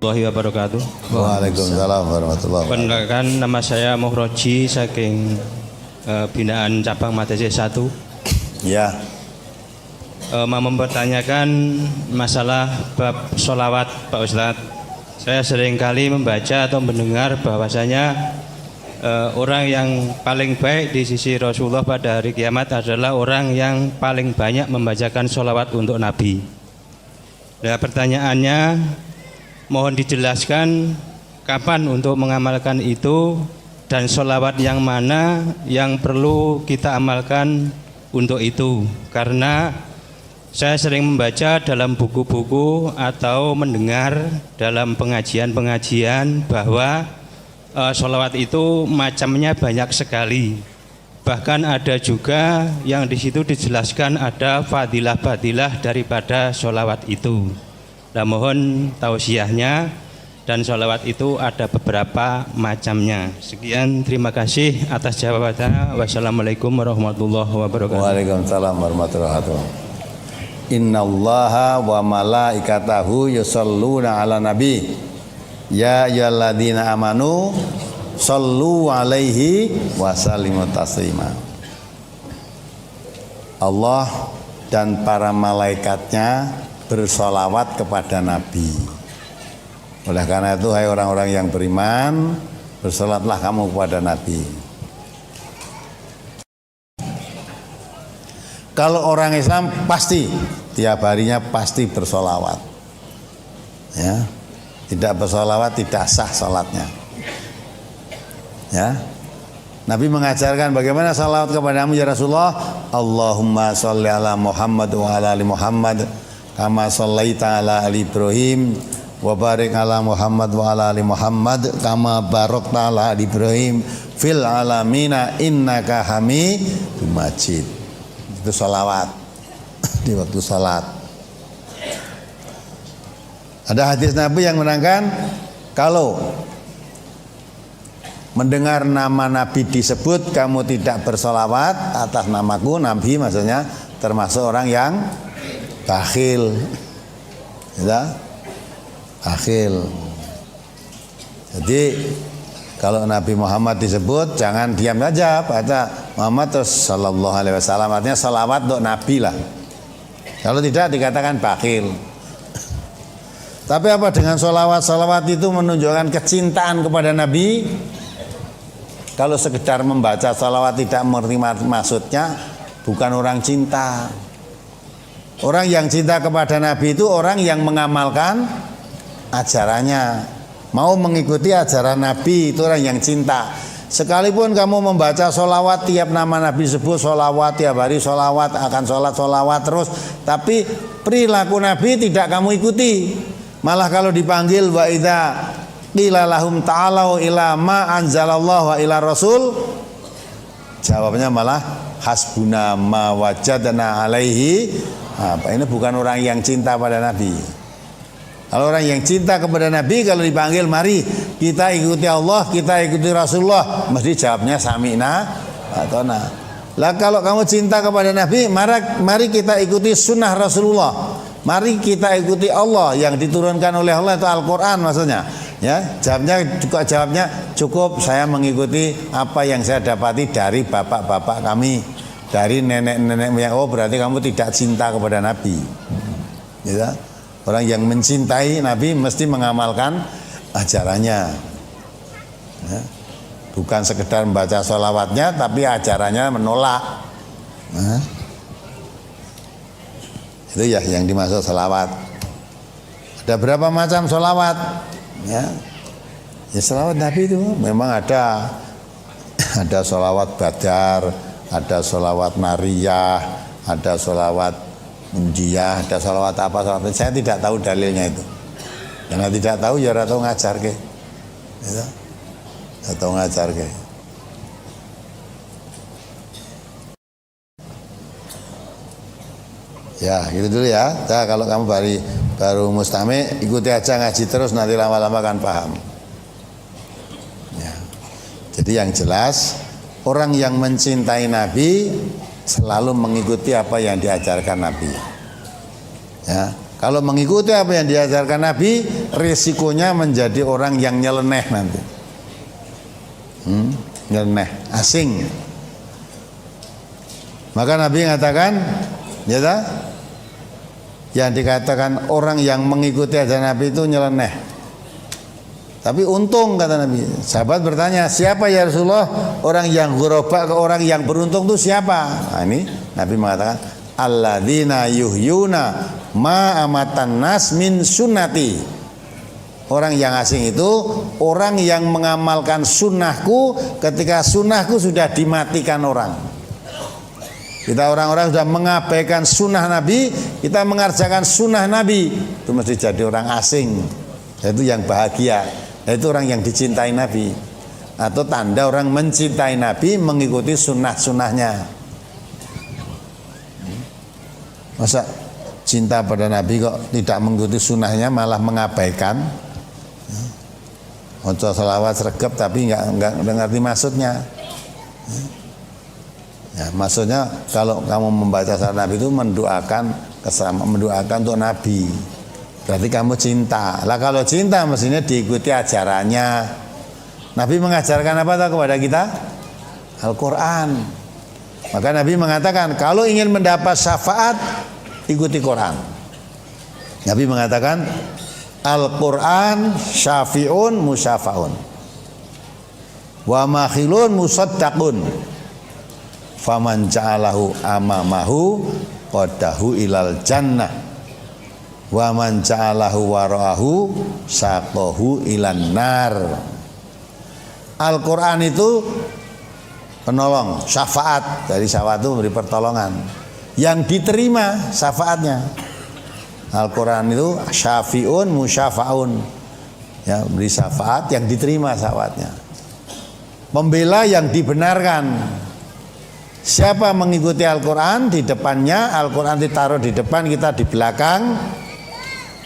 warahmatullahi wabarakatuh. Waalaikumsalam warahmatullahi wabarakatuh. Perkenalkan, nama saya Muhroji saking binaan cabang Madase 1. Ya. Mau mempertanyakan masalah bab sholawat, Pak Ustadz. Saya seringkali membaca atau mendengar bahwasanya orang yang paling baik di sisi Rasulullah pada hari kiamat adalah orang yang paling banyak membacakan sholawat untuk Nabi. Nah, pertanyaannya, mohon dijelaskan kapan untuk mengamalkan itu dan sholawat yang mana yang perlu kita amalkan untuk itu. Karena saya sering membaca dalam buku-buku atau mendengar dalam pengajian-pengajian bahwa sholawat itu macamnya banyak sekali. Bahkan ada juga yang di situ dijelaskan ada fadilah-fadilah daripada sholawat itu. Nah, mohon tausiahnya, dan sholawat itu ada beberapa macamnya. Sekian, terima kasih atas jawabannya. Wassalamualaikum warahmatullahi wabarakatuh. Waalaikumsalam warahmatullahi wabarakatuh. Innallaha wa malaikatahu yusholluna ala nabi. Ya ayyuhalladzina amanu shollu alaihi wa sallimu taslima. Allah dan para malaikatnya bersolawat kepada Nabi. Oleh karena itu, hai orang-orang yang beriman, bersolatlah kamu kepada Nabi. Kalau orang Islam pasti tiap harinya pasti bersolawat. Ya, tidak bersolawat tidak sah salatnya. Ya, Nabi mengajarkan bagaimana salawat kepadamu ya Rasulullah. Allahumma sholli ala Muhammad wa ala ali Muhammad kama shollaita ala ali Ibrahim wa barik ala Muhammad wa ala ali Muhammad kama barakta ala ali Ibrahim fil alamina innaka hamidum majid. Itu salawat di waktu salat. Ada hadis Nabi yang menerangkan kalau mendengar nama Nabi disebut kamu tidak bersolawat atas namaku, Nabi maksudnya termasuk orang yang bakhil, ya, bakhil. Jadi kalau Nabi Muhammad disebut jangan diam saja, baca Muhammad terus sallallahu alaihi wasallam, artinya salawat untuk Nabi lah. Kalau tidak dikatakan bakhil. Tapi apa dengan solawat? Solawat itu menunjukkan kecintaan kepada Nabi. Kalau sekedar membaca solawat tidak mengerti maksudnya, bukan orang cinta. Orang yang cinta kepada Nabi itu orang yang mengamalkan ajarannya, mau mengikuti ajaran Nabi, itu orang yang cinta. Sekalipun kamu membaca solawat, tiap nama Nabi sebut solawat, tiap hari solawat, akan sholat solawat terus, tapi perilaku Nabi tidak kamu ikuti. Malah kalau dipanggil wa idza qila lahum ta'alau ila ma anzalallahu wa ila rasul, jawabnya malah hasbuna ma wajadna alaihi. Apa ini? Bukan orang yang cinta pada Nabi. Kalau orang yang cinta kepada Nabi, kalau dipanggil mari kita ikuti Allah, kita ikuti Rasulullah, mesti jawabnya sami'na atona. Lah kalau kamu cinta kepada Nabi, mari kita ikuti sunnah Rasulullah. Mari kita ikuti Allah yang diturunkan oleh Allah, itu Al-Quran maksudnya. Ya, jawabnya cukup saya mengikuti apa yang saya dapati dari bapak-bapak kami, dari nenek-nenek yang. Oh, berarti kamu tidak cinta kepada Nabi. Ya. Orang yang mencintai Nabi mesti mengamalkan ajarannya. Ya. Bukan sekedar membaca sholawatnya, tapi ajarannya menolak. Nah, itu ya yang dimaksud sholawat. Ada berapa macam sholawat? Ya, sholawat Nabi itu memang ada sholawat badar, ada sholawat nariyah, ada sholawat munjiyah, ada sholawat apa sholawat. Saya tidak tahu dalilnya itu. Karena tidak tahu ya atau ngajar ke, ya, atau ngajar ke. Ya, gitu dulu ya. Nah, kalau kamu baru mustami, ikuti aja ngaji terus, nanti lama-lama kan paham. Ya. Jadi yang jelas, orang yang mencintai Nabi selalu mengikuti apa yang diajarkan Nabi. Ya. Kalau mengikuti apa yang diajarkan Nabi, risikonya menjadi orang yang nyeleneh nanti. Nyeleneh, asing. Maka Nabi mengatakan, ya tak? Yang dikatakan orang yang mengikuti ajaran Nabi itu nyeleneh. Tapi untung, kata Nabi. Sahabat bertanya, siapa ya Rasulullah? Orang yang ghuraba ke orang yang beruntung itu siapa? Nah, ini Nabi mengatakan, alladzina yuhyuna ma amatan nas min sunnati. Orang yang asing itu orang yang mengamalkan sunnahku ketika sunnahku sudah dimatikan orang. Kita orang-orang sudah mengabaikan sunnah Nabi, kita mengerjakan sunnah Nabi, itu mesti jadi orang asing. Itu yang bahagia, itu orang yang dicintai Nabi. Atau tanda orang mencintai Nabi, mengikuti sunnah-sunnahnya. Masa cinta pada Nabi kok tidak mengikuti sunnahnya, malah mengabaikan? Untuk selawat sregep tapi nggak ngerti maksudnya. Ya, maksudnya kalau kamu membaca salat Nabi itu mendoakan untuk Nabi. Berarti kamu cinta. Lah kalau cinta mestinya diikuti ajarannya. Nabi mengajarkan apa tahu kepada kita? Al-Quran. Maka Nabi mengatakan kalau ingin mendapat syafaat ikuti Quran. Nabi mengatakan Al-Quran syafi'un musyafaun wa makhilun musaddaqun faman ja'alahu amamahu qadahu ilal jannah wa man ja'alahu wara'ahu saqahu ilan nar. Al-Quran itu penolong, syafaat. Dari syafaat itu memberi pertolongan yang diterima syafaatnya. Al-Quran itu syafi'un musyafaun, ya, beri syafaat yang diterima syafaatnya. Pembela yang dibenarkan. Siapa mengikuti Al-Quran, di depannya Al-Quran ditaruh di depan, kita di belakang.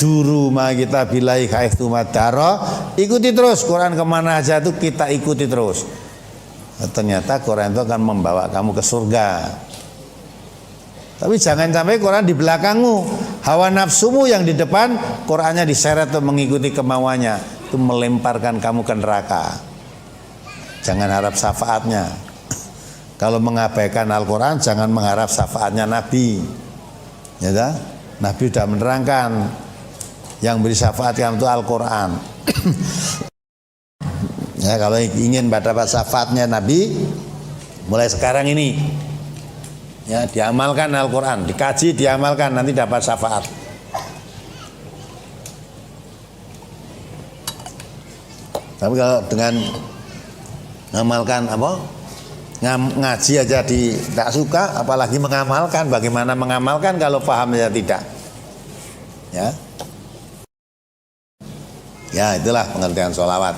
Duru ma kita bilai haitsu madara, ikuti terus Quran kemana aja itu kita ikuti terus. Ternyata Quran itu akan membawa kamu ke surga. Tapi jangan sampai Quran di belakangmu, hawa nafsumu yang di depan, Qurannya diseret untuk mengikuti kemauannya, itu melemparkan kamu ke neraka. Jangan harap syafaatnya. Kalau mengabaikan Al-Quran, jangan mengharap syafaatnya Nabi. Ya dah? Nabi sudah menerangkan yang beri syafaat kamu itu Al-Quran. Ya, kalau ingin mendapat syafaatnya Nabi, mulai sekarang ini, ya, diamalkan Al-Quran, dikaji, diamalkan, nanti dapat syafaat. Tapi kalau dengan mengamalkan ngaji aja tidak suka, apalagi mengamalkan. Bagaimana mengamalkan kalau paham saja tidak? Ya, itulah pengertian sholawat.